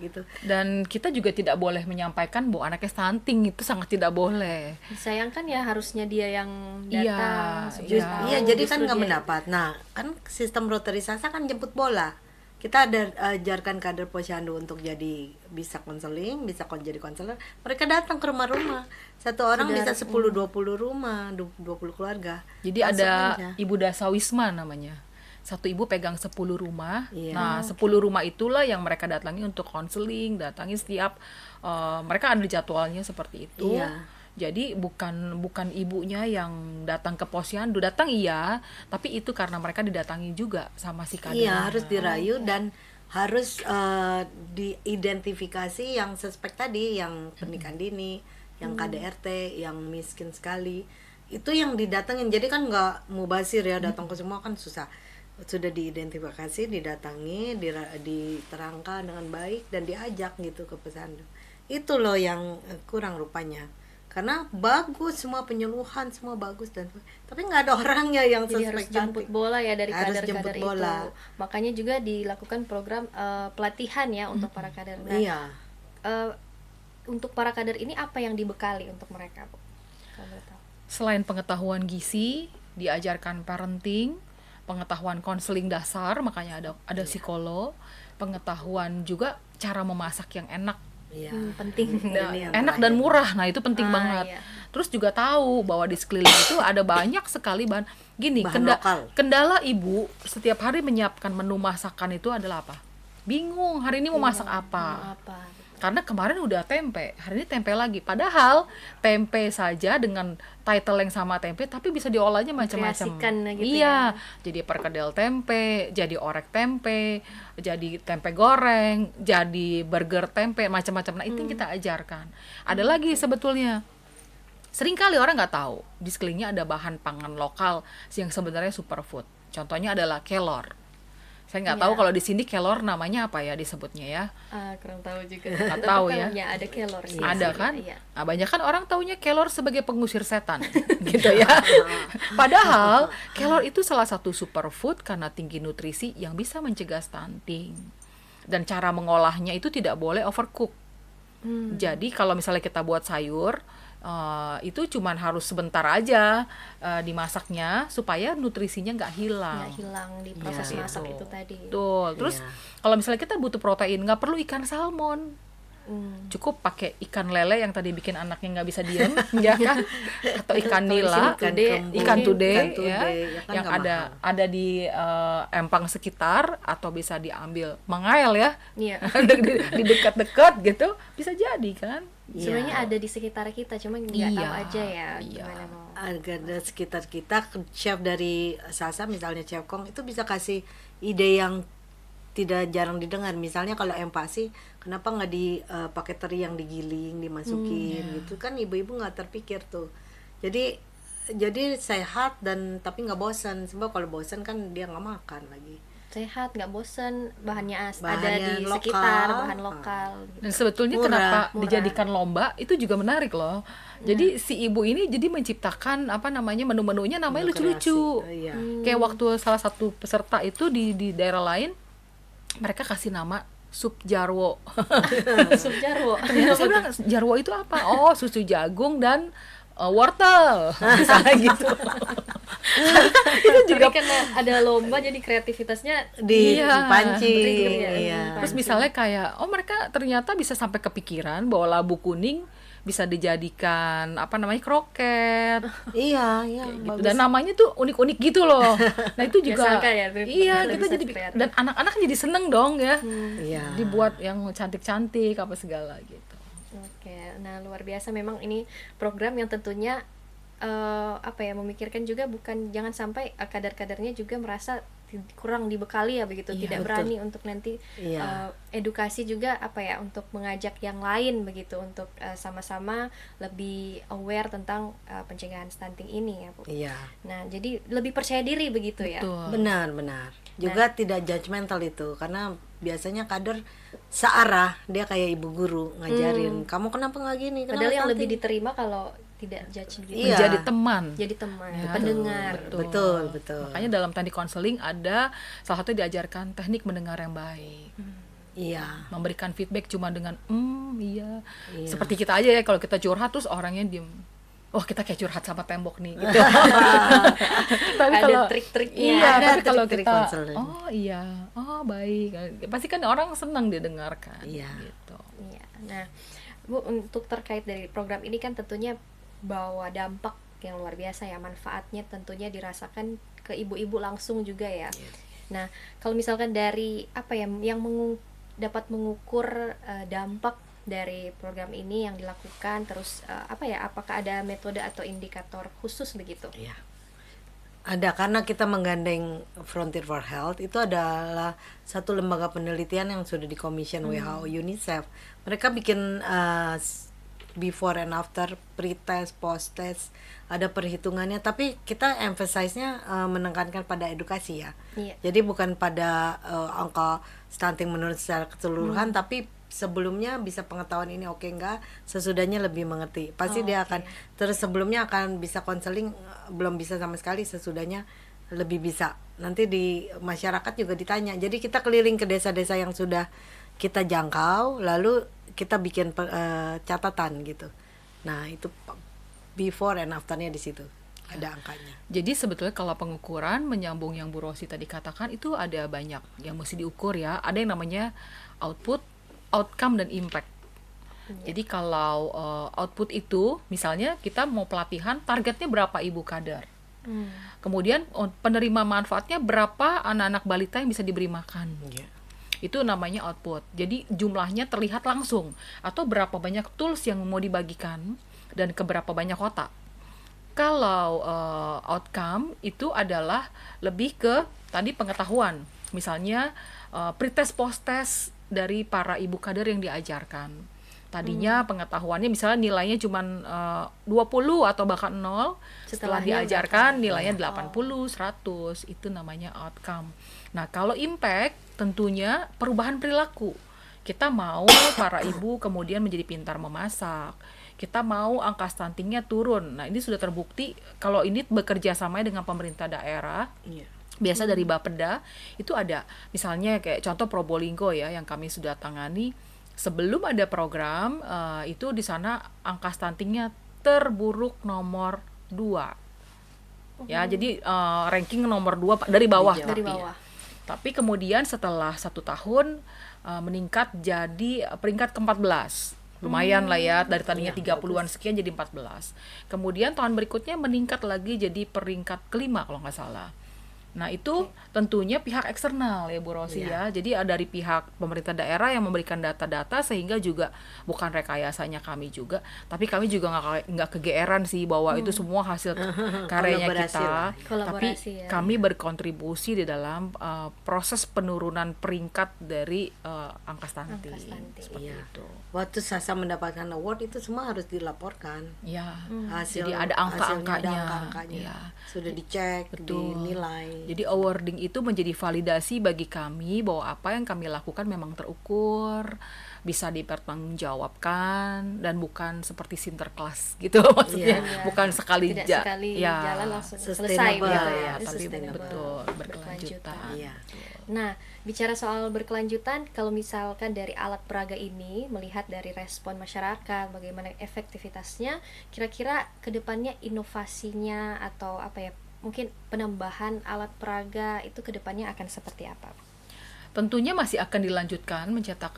Speaker 3: gitu.
Speaker 2: Dan kita juga tidak boleh menyampaikan bahwa anaknya stunting, itu sangat tidak boleh.
Speaker 1: Disayangkan ya, harusnya dia yang
Speaker 2: Iya,
Speaker 1: datang.
Speaker 3: Iya, jadi kan nggak mendapat. Nah, kan sistem Rotary Sasa kan jemput bola. Kita ada ajarkan kader posyandu untuk jadi bisa konseling, bisa jadi konselor. Mereka datang ke rumah-rumah. Satu orang bisa 10-20 rumah, 20 keluarga.
Speaker 2: Jadi
Speaker 3: Langsung
Speaker 2: ada
Speaker 3: aja.
Speaker 2: Ibu Dasawisma namanya. Satu ibu pegang 10 rumah.
Speaker 3: Iya.
Speaker 2: Nah, 10 rumah itulah yang mereka datangi untuk konseling, datangi setiap mereka ada jadwalnya seperti itu.
Speaker 3: Iya.
Speaker 2: Jadi bukan ibunya yang datang ke posyandu, datang iya, tapi itu karena mereka didatangi juga sama si kader.
Speaker 3: Iya, harus dirayu dan harus diidentifikasi yang suspek tadi, yang pernikahan dini, yang KDRT, yang miskin sekali. Itu yang didatengin. Jadi kan nggak mubazir ya, datang ke semua kan susah. Sudah diidentifikasi, didatangi, diterangkan dengan baik dan diajak gitu ke posyandu. Itu loh yang kurang rupanya. Karena bagus semua penyuluhan, semua bagus tapi nggak ada orangnya yang
Speaker 1: Jadi harus
Speaker 3: suspek
Speaker 1: jemput
Speaker 3: cantik.
Speaker 1: bola ya dari
Speaker 3: Harus
Speaker 1: kader-kader
Speaker 3: jemput
Speaker 1: itu.
Speaker 3: bola.
Speaker 1: Makanya juga dilakukan program pelatihan ya untuk para kader. Nah,
Speaker 3: Iya.
Speaker 1: untuk para kader ini apa yang dibekali untuk mereka, Bu? Kalau boleh tahu.
Speaker 2: Selain pengetahuan gizi, diajarkan parenting, pengetahuan konseling dasar, makanya ada psikolog, pengetahuan juga cara memasak yang enak.
Speaker 3: Iya.
Speaker 1: Penting.
Speaker 3: Ini yang
Speaker 2: Enak
Speaker 3: terakhir.
Speaker 2: dan murah, nah itu penting
Speaker 1: Ah,
Speaker 2: banget.
Speaker 1: iya.
Speaker 2: Terus juga tahu bahwa di sekeliling itu ada banyak sekali bahan. Gini,
Speaker 3: Bahan lokal.
Speaker 2: kendala ibu setiap hari menyiapkan menu masakan itu adalah apa? Bingung, hari ini mau masak apa?
Speaker 1: Apa?
Speaker 2: Karena kemarin udah tempe, hari ini tempe lagi. Padahal tempe saja dengan title yang sama tempe, tapi bisa diolahnya macam-macam.
Speaker 1: Kreasikan gitu
Speaker 2: Iya, jadi perkedel tempe, jadi orek tempe, jadi tempe goreng, jadi burger tempe, macam-macam. Nah itu yang kita ajarkan. Ada lagi sebetulnya. Seringkali orang nggak tahu di sekelilingnya ada bahan pangan lokal yang sebenarnya superfood. Contohnya adalah kelor. Saya nggak tahu kalau di sini kelor namanya apa ya disebutnya ya.
Speaker 1: Kurang tahu juga.
Speaker 2: Nggak tahu ya.
Speaker 1: Ada kelor sih.
Speaker 2: Ada kan?
Speaker 1: Iya.
Speaker 2: Nah, banyak kan orang taunya kelor sebagai pengusir setan, gitu ya. Padahal kelor itu salah satu superfood karena tinggi nutrisi yang bisa mencegah stunting. Dan cara mengolahnya itu tidak boleh overcook. Jadi kalau misalnya kita buat sayur, itu cuman harus sebentar aja dimasaknya supaya nutrisinya nggak hilang.
Speaker 1: Nggak hilang di proses
Speaker 3: Iya,
Speaker 1: masak
Speaker 2: gitu.
Speaker 1: itu tadi.
Speaker 2: Tuh, terus kalau misalnya kita butuh protein, nggak perlu ikan salmon. Cukup pakai ikan lele yang tadi bikin anaknya nggak bisa diem, ya kan? Atau ikan nila, ikan tude, ya,
Speaker 3: kan
Speaker 2: yang
Speaker 3: nggak
Speaker 2: ada di empang sekitar, atau bisa diambil mengail ya,
Speaker 1: Iya.
Speaker 2: di dekat-dekat gitu, bisa jadi kan?
Speaker 1: Sebenarnya ada di sekitar kita, cuma nggak
Speaker 2: Iya,
Speaker 1: tahu aja ya
Speaker 2: iya.
Speaker 1: gimana mau.
Speaker 3: Ada sekitar kita, chef dari Sasa misalnya Chef Kong itu bisa kasih ide yang tidak jarang didengar. Misalnya kalau empasi, kenapa nggak pakai teri yang digiling, dimasukin gitu kan, ibu-ibu nggak terpikir tuh. Jadi sehat dan tapi nggak bosan. Sebab kalau bosan kan dia nggak makan lagi.
Speaker 1: Sehat, nggak bosen, bahannya ada
Speaker 3: Bahannya
Speaker 1: di
Speaker 3: lokal.
Speaker 1: sekitar, bahan lokal gitu.
Speaker 2: Dan sebetulnya
Speaker 3: Murah.
Speaker 2: kenapa
Speaker 1: Murah.
Speaker 2: dijadikan lomba itu juga menarik loh. Jadi si ibu ini jadi menciptakan menu-menunya namanya lucu-lucu.
Speaker 3: Iya.
Speaker 2: Kayak waktu salah satu peserta itu di daerah lain, mereka kasih nama sup jarwo.
Speaker 1: Sup jarwo.
Speaker 2: Ternyata saya bilang, jarwo itu apa? Oh, susu jagung dan wortel. Misalnya gitu. Itu juga
Speaker 1: Tapi karena ada lomba jadi kreativitasnya
Speaker 2: Iya.
Speaker 3: dipancing.
Speaker 1: Iya.
Speaker 3: Iya.
Speaker 2: Terus misalnya kayak, mereka ternyata bisa sampai kepikiran bahwa labu kuning bisa dijadikan kroket.
Speaker 3: Iya,
Speaker 2: Gitu.
Speaker 3: bagus.
Speaker 2: Dan namanya tuh unik-unik gitu loh. Nah itu juga
Speaker 1: Nggak sangka ya,
Speaker 2: iya,
Speaker 1: ternyata
Speaker 2: kita
Speaker 1: bisa
Speaker 2: jadi
Speaker 1: kreatif.
Speaker 2: dan anak-anak jadi seneng dong ya.
Speaker 3: Iya.
Speaker 2: Dibuat yang cantik-cantik apa segala gitu.
Speaker 1: Oke, nah luar biasa memang ini program yang tentunya memikirkan juga jangan sampai kadar-kadarnya juga merasa kurang dibekali ya begitu,
Speaker 3: Iya,
Speaker 1: tidak
Speaker 3: betul.
Speaker 1: berani untuk nanti
Speaker 3: Iya.
Speaker 1: edukasi juga untuk mengajak yang lain begitu untuk sama-sama lebih aware tentang pencegahan stunting ini ya Bu.
Speaker 3: Iya.
Speaker 1: Nah, jadi lebih percaya diri begitu ya.
Speaker 2: Betul.
Speaker 3: Benar. Juga tidak judgmental itu, karena biasanya kader searah, dia kayak ibu guru ngajarin, kamu kenapa nggak gini? Kenapa
Speaker 1: Padahal yang
Speaker 3: stunting?"
Speaker 1: lebih diterima kalau tidak judge gitu.
Speaker 3: Iya.
Speaker 2: Menjadi teman.
Speaker 1: Jadi teman,
Speaker 2: Ya,
Speaker 1: pendengar.
Speaker 3: Betul.
Speaker 2: Makanya dalam teknik konseling ada salah satu diajarkan teknik mendengar yang baik.
Speaker 3: Iya.
Speaker 2: Memberikan feedback cuma dengan iya.
Speaker 3: Iya.
Speaker 2: Seperti kita aja ya, kalau kita curhat terus orangnya diem. Oh, kita kayak curhat sama tembok nih gitu. Tapi
Speaker 1: Ada
Speaker 2: kalau
Speaker 1: trik-triknya.
Speaker 2: iya,
Speaker 3: Ada
Speaker 2: tapi kalau
Speaker 3: trik-trik
Speaker 2: kita
Speaker 3: konseling.
Speaker 2: iya, baik. Pasti kan orang senang didengarkan
Speaker 3: Iya.
Speaker 2: gitu.
Speaker 1: Iya. Nah, Bu, untuk terkait dari program ini kan tentunya bawa dampak yang luar biasa ya, manfaatnya tentunya dirasakan ke ibu-ibu langsung juga ya. Nah, kalau misalkan dari yang dapat mengukur dampak dari program ini yang dilakukan, terus apakah ada metode atau indikator khusus begitu?
Speaker 3: Iya. Ada, karena kita menggandeng Frontier for Health, itu adalah satu lembaga penelitian yang sudah dikomission WHO, UNICEF. Mereka bikin before and after, pre-test, post-test, ada perhitungannya, tapi kita emphasize-nya menekankan pada edukasi ya.
Speaker 1: Iya.
Speaker 3: Jadi bukan pada angka stunting menurun secara keseluruhan, tapi sebelumnya bisa pengetahuan ini oke enggak, sesudahnya lebih mengerti. Pasti dia akan terus, sebelumnya akan bisa konseling, belum bisa sama sekali, sesudahnya lebih bisa. Nanti di masyarakat juga ditanya. Jadi kita keliling ke desa-desa yang sudah kita jangkau, lalu kita bikin catatan gitu. Nah, itu before and after-nya di situ. Ada angkanya.
Speaker 2: Jadi sebetulnya kalau pengukuran menyambung yang Bu Rosi tadi katakan, itu ada banyak yang mesti diukur ya. Ada yang namanya output, outcome, dan impact. Jadi kalau output itu, misalnya kita mau pelatihan, targetnya berapa ibu kader. Kemudian penerima manfaatnya berapa anak-anak balita yang bisa diberi makan. Itu namanya output. Jadi jumlahnya terlihat langsung. Atau berapa banyak tools yang mau dibagikan dan ke berapa banyak kota. Kalau outcome itu adalah lebih ke tadi pengetahuan. Misalnya pre-test, post-test dari para ibu kader yang diajarkan. Tadinya pengetahuannya misalnya nilainya cuma 20 atau bahkan 0. Setelah
Speaker 1: Setelahnya
Speaker 2: diajarkan nilainya 80, 100. Itu namanya outcome. Nah, kalau impact tentunya perubahan perilaku. Kita mau para ibu kemudian menjadi pintar memasak. Kita mau angka stuntingnya turun. Nah, ini sudah terbukti kalau ini bekerja sama dengan pemerintah daerah. Biasa dari Bapeda itu ada, misalnya kayak contoh Probolinggo ya yang kami sudah tangani, sebelum ada program itu di sana angka stuntingnya terburuk nomor 2. Ya, jadi ranking nomor 2 dari bawah
Speaker 3: Di Jawa.
Speaker 1: Dari
Speaker 2: tapi ya.
Speaker 1: bawah.
Speaker 2: Tapi kemudian setelah 1 tahun meningkat jadi peringkat ke-14. Lumayan lah ya, dari tadinya 30-an sekian jadi 14. Kemudian tahun berikutnya meningkat lagi jadi peringkat ke-5 kalau nggak salah. Nah itu tentunya pihak eksternal ya Bu Rosi ya. Jadi dari pihak pemerintah daerah yang memberikan data-data, sehingga juga bukan rekayasanya kami juga, tapi kami juga nggak kegeeran sih bahwa itu semua hasil karyanya
Speaker 3: Kolaborasi
Speaker 2: kita.
Speaker 3: lah.
Speaker 2: Tapi
Speaker 1: Kolaborasi ya.
Speaker 2: kami berkontribusi di dalam proses penurunan peringkat dari angka stunting. Seperti
Speaker 3: Iya.
Speaker 2: itu.
Speaker 3: Waktu Sasa mendapatkan award itu semua harus dilaporkan.
Speaker 2: Ya.
Speaker 3: Hasil,
Speaker 2: Jadi ada
Speaker 3: hasilnya,
Speaker 2: angka-angkanya.
Speaker 3: ada angka-angkanya.
Speaker 2: Iya.
Speaker 3: Sudah dicek,
Speaker 2: Betul.
Speaker 3: dinilai.
Speaker 2: Jadi awarding itu menjadi validasi bagi kami bahwa apa yang kami lakukan memang terukur, bisa dipertanggungjawabkan, dan bukan seperti sinterklas gitu maksudnya.
Speaker 1: Iya.
Speaker 2: Bukan sekali
Speaker 1: Tidak
Speaker 2: ja-
Speaker 1: sekali
Speaker 2: ya,
Speaker 1: jalan langsung selesai
Speaker 3: Sustainable
Speaker 1: gitu
Speaker 3: ya,
Speaker 1: ya.
Speaker 2: tapi
Speaker 1: Sustainable,
Speaker 2: betul berkelanjutan.
Speaker 3: Iya.
Speaker 1: Nah, bicara soal berkelanjutan, kalau misalkan dari alat peraga ini melihat dari respon masyarakat, bagaimana efektivitasnya, kira-kira kedepannya inovasinya atau apa ya, mungkin penambahan alat peraga itu kedepannya akan seperti apa?
Speaker 2: Tentunya masih akan dilanjutkan mencetak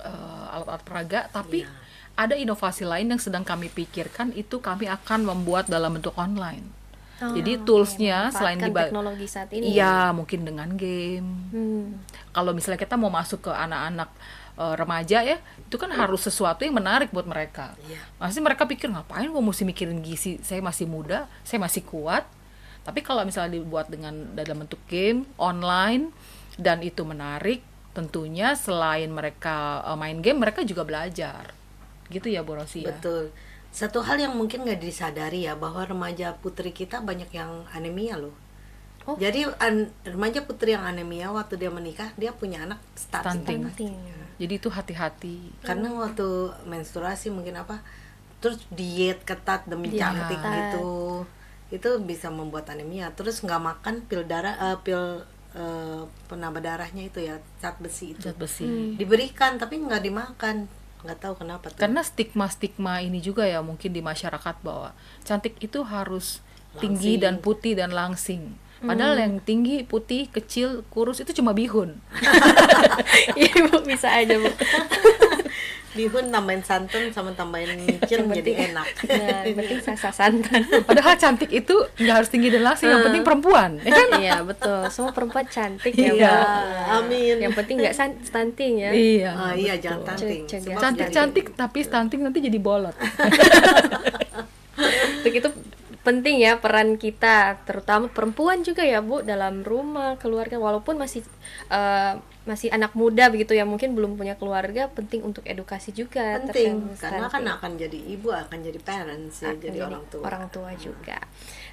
Speaker 2: alat-alat peraga, tapi
Speaker 3: Iya.
Speaker 2: ada inovasi lain yang sedang kami pikirkan, itu kami akan membuat dalam bentuk online. Jadi toolsnya selain
Speaker 1: memanfaatkan teknologi saat ini.
Speaker 2: iya mungkin dengan game.
Speaker 1: Hmm.
Speaker 2: Kalau misalnya kita mau masuk ke anak-anak remaja ya, itu kan harus sesuatu yang menarik buat mereka.
Speaker 3: Iya.
Speaker 2: Pasti mereka pikir, ngapain gue mesti mikirin gizi, saya masih muda, saya masih kuat. Tapi kalau misalnya dibuat dalam bentuk game online dan itu menarik, tentunya selain mereka main game, mereka juga belajar. Gitu ya Bu Rosi ya.
Speaker 3: Betul. Satu hal yang mungkin nggak disadari ya, bahwa remaja putri kita banyak yang anemia loh.
Speaker 1: Oh.
Speaker 3: Jadi remaja putri yang anemia waktu dia menikah, dia punya anak
Speaker 2: Stunting.
Speaker 1: Penting.
Speaker 2: Jadi itu hati-hati.
Speaker 3: Karena waktu menstruasi mungkin terus diet ketat demi
Speaker 1: Diet
Speaker 3: cantik
Speaker 1: ketat.
Speaker 3: gitu, itu bisa membuat anemia. Terus nggak makan pil penambah darahnya itu ya, zat besi itu
Speaker 2: Zat besi.
Speaker 3: diberikan tapi nggak dimakan, nggak tahu kenapa tuh.
Speaker 2: Karena stigma-stigma ini juga ya mungkin di masyarakat, bahwa cantik itu harus tinggi
Speaker 3: Langsing.
Speaker 2: dan putih dan langsing. Padahal yang tinggi, putih, kecil, kurus itu cuma bihun.
Speaker 1: Iya Bu, bisa aja Bu.
Speaker 3: Bihun tambahin santan sama tambahin micin jadi enak.
Speaker 1: Nah, yang penting Sasa santan.
Speaker 2: Padahal cantik itu nggak harus tinggi dan langsing, yang penting perempuan, ya kan?
Speaker 1: Iya betul, semua perempuan cantik ya
Speaker 2: Iya.
Speaker 1: Bu.
Speaker 3: Amin.
Speaker 1: Yang penting nggak stunting ya.
Speaker 2: Iya.
Speaker 3: Iya, jangan stunting.
Speaker 1: Cegah.
Speaker 3: Sebab
Speaker 2: Cantik-cantik tapi stunting nanti jadi bolot.
Speaker 1: Untuk itu penting ya peran kita, terutama perempuan juga ya Bu, dalam rumah, keluarga, walaupun masih anak muda begitu ya, mungkin belum punya keluarga, penting untuk edukasi juga
Speaker 3: penting
Speaker 1: terkait
Speaker 3: karena kan
Speaker 1: stunting.
Speaker 3: akan jadi ibu, akan jadi parents ya,
Speaker 1: Akan
Speaker 3: jadi orang tua.
Speaker 1: juga.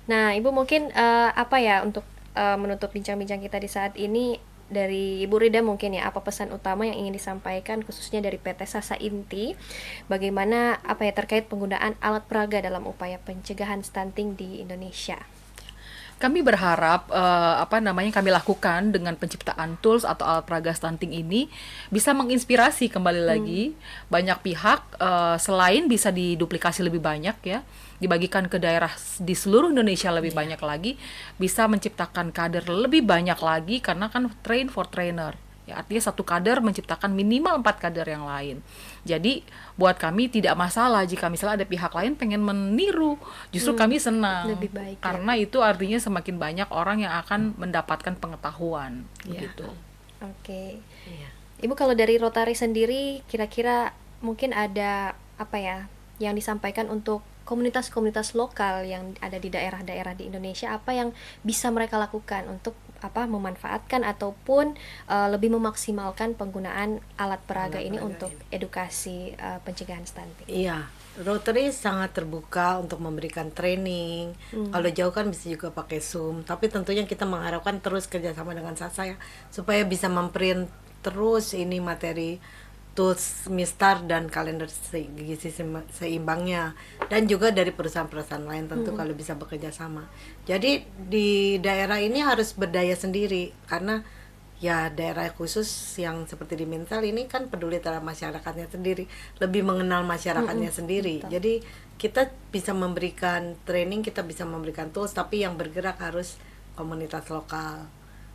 Speaker 1: Nah, Ibu mungkin apa ya untuk menutup bincang-bincang kita di saat ini, dari Ibu Rida mungkin ya, apa pesan utama yang ingin disampaikan khususnya dari PT Sasa Inti, bagaimana apa ya terkait penggunaan alat peraga dalam upaya pencegahan stunting di Indonesia?
Speaker 2: Kami berharap yang kami lakukan dengan penciptaan tools atau alat peraga stunting ini bisa menginspirasi kembali lagi banyak pihak, selain bisa diduplikasi lebih banyak ya, dibagikan ke daerah di seluruh Indonesia lebih banyak lagi, bisa menciptakan kader lebih banyak lagi, karena kan train for trainer. Ya, artinya satu kader menciptakan minimal 4 kader yang lain. Jadi buat kami tidak masalah jika misalnya ada pihak lain pengen meniru, justru kami senang.
Speaker 1: Lebih baik ya.
Speaker 2: Karena itu artinya semakin banyak orang yang akan mendapatkan pengetahuan gitu.
Speaker 1: Oke.
Speaker 3: Iya.
Speaker 1: Ibu kalau dari Rotary sendiri kira-kira mungkin ada apa ya yang disampaikan untuk komunitas-komunitas lokal yang ada di daerah-daerah di Indonesia, apa yang bisa mereka lakukan untuk memanfaatkan ataupun lebih memaksimalkan penggunaan alat peraga ini untuk edukasi pencegahan stunting.
Speaker 3: Iya, Rotary sangat terbuka untuk memberikan training. Kalau jauh kan bisa juga pakai Zoom, tapi tentunya kita mengharapkan terus kerjasama dengan Sasa ya, supaya bisa memprint terus ini materi tools Mistar dan kalender gizi seimbangnya, dan juga dari perusahaan-perusahaan lain tentu kalau bisa bekerja sama. Jadi di daerah ini harus berdaya sendiri, karena ya daerah khusus yang seperti di Mintel ini kan peduli terhadap masyarakatnya sendiri, lebih mengenal masyarakatnya sendiri.
Speaker 1: Betul.
Speaker 3: Jadi kita bisa memberikan training, kita bisa memberikan tools, tapi yang bergerak harus komunitas lokal.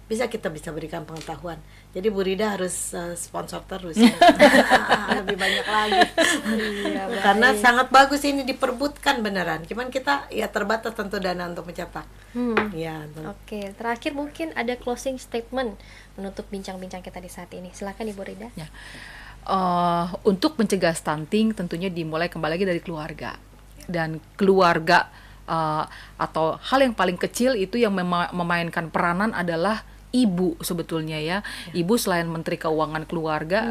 Speaker 3: Kita bisa berikan pengetahuan. Jadi Bu Rida harus sponsor terus ya. Lebih banyak lagi.
Speaker 1: Iya,
Speaker 3: Karena
Speaker 1: baik.
Speaker 3: sangat bagus ini, diperbutkan beneran. Cuman kita ya terbatas tentu dana untuk mencetak. Ya,
Speaker 1: Oke, terakhir mungkin ada closing statement menutup bincang-bincang kita di saat ini. Silakan Ibu Rida.
Speaker 2: Ya. Untuk mencegah stunting tentunya dimulai kembali lagi dari keluarga, dan keluarga atau hal yang paling kecil itu yang memainkan peranan adalah ibu sebetulnya ya. Ibu selain Menteri Keuangan Keluarga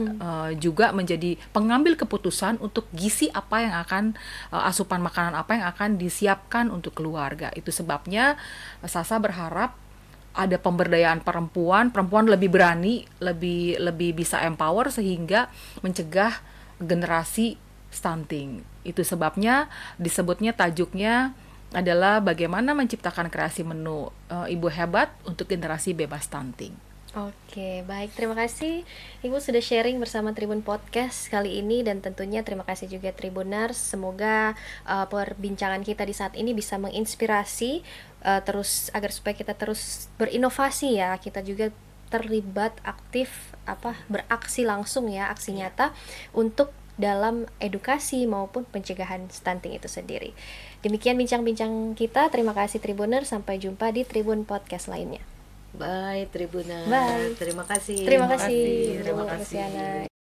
Speaker 2: juga menjadi pengambil keputusan untuk gizi apa yang akan asupan makanan apa yang akan disiapkan untuk keluarga. Itu sebabnya Sasa berharap ada pemberdayaan perempuan lebih berani, lebih bisa empower sehingga mencegah generasi stunting. Itu sebabnya disebutnya, tajuknya adalah bagaimana menciptakan kreasi menu ibu hebat untuk generasi bebas stunting.
Speaker 1: Oke, baik. Terima kasih Ibu sudah sharing bersama Tribun Podcast kali ini, dan tentunya terima kasih juga Tribuners. Semoga perbincangan kita di saat ini bisa menginspirasi terus, agar supaya kita terus berinovasi ya. Kita juga terlibat aktif beraksi langsung ya, aksi nyata untuk dalam edukasi maupun pencegahan stunting itu sendiri. Demikian bincang-bincang kita. Terima kasih Tribuner. Sampai jumpa di Tribun Podcast lainnya.
Speaker 3: bye Tribuners.
Speaker 1: Bye.
Speaker 3: Terima kasih.
Speaker 1: Terima kasih.
Speaker 3: Terima
Speaker 1: Bu
Speaker 3: kasih.
Speaker 1: Luciana.